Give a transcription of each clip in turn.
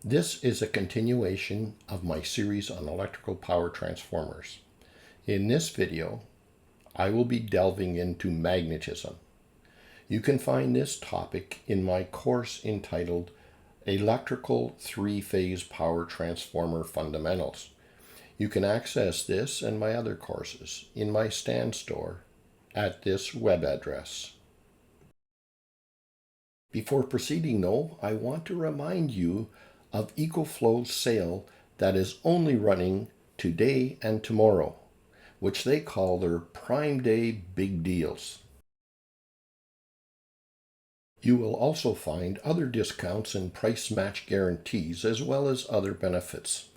This is a continuation of my series on electrical power transformers. In this video, I will be delving into magnetism. You can find this topic in my course entitled Electrical Three-Phase Power Transformer Fundamentals. You can access this and my other courses in my stand store at this web address. Before proceeding though, I want to remind you of EcoFlow's sale that is only running today and tomorrow, which they call their Prime Day Big Deals. You will also find other discounts and price match guarantees as well as other benefits.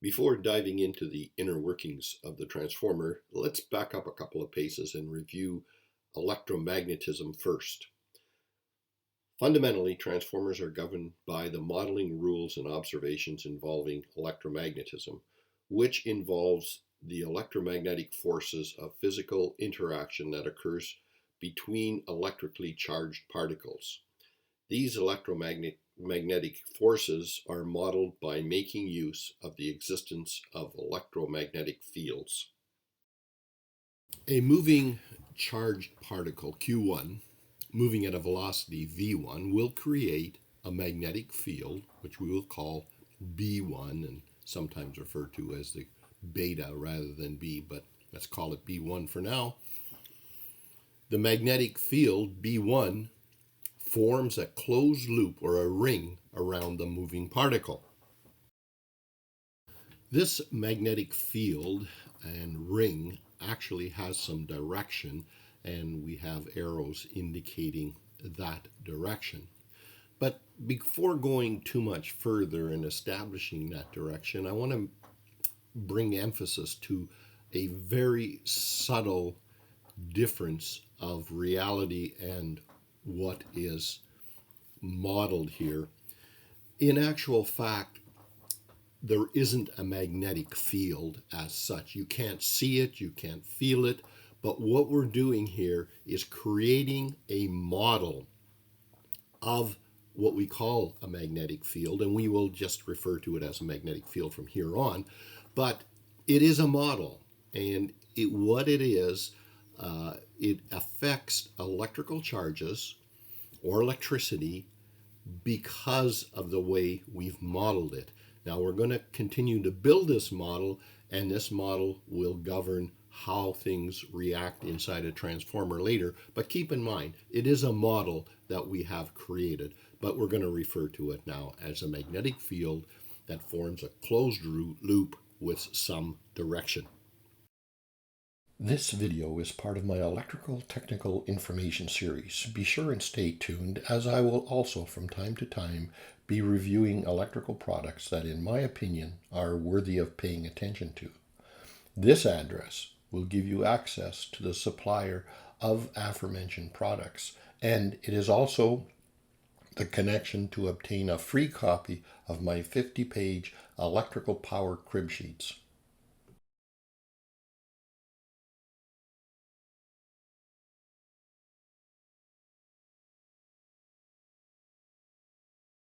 Before diving into the inner workings of the transformer, let's back up a couple of paces and review electromagnetism first. Fundamentally, transformers are governed by the modeling rules and observations involving electromagnetism, which involves the electromagnetic forces of physical interaction that occurs between electrically charged particles. These electromagnetic forces are modeled by making use of the existence of electromagnetic fields. A moving charged particle, Q1, moving at a velocity v1, will create a magnetic field, which we will call B1 and sometimes referred to as the beta rather than B, but let's call it B1 for now. The magnetic field, B1, forms a closed loop or a ring around the moving particle. This magnetic field and ring actually has some direction, and we have arrows indicating that direction. But before going too much further in establishing that direction, I want to bring emphasis to a very subtle difference of reality and what is modeled here. In actual fact, there isn't a magnetic field as such. You can't see it, you can't feel it, but what we're doing here is creating a model of what we call a magnetic field, and we will just refer to it as a magnetic field from here on. But it is a model, and what it is, it affects electrical charges or electricity because of the way we've modeled it. Now we're going to continue to build this model, and this model will govern how things react inside a transformer later. But keep in mind, it is a model that we have created, but we're going to refer to it now as a magnetic field that forms a closed loop with some direction. This video is part of my Electrical Technical Information series. Be sure and stay tuned, as I will also from time to time be reviewing electrical products that in my opinion are worthy of paying attention to. This address will give you access to the supplier of aforementioned products, and it is also the connection to obtain a free copy of my 50-page electrical power crib sheets.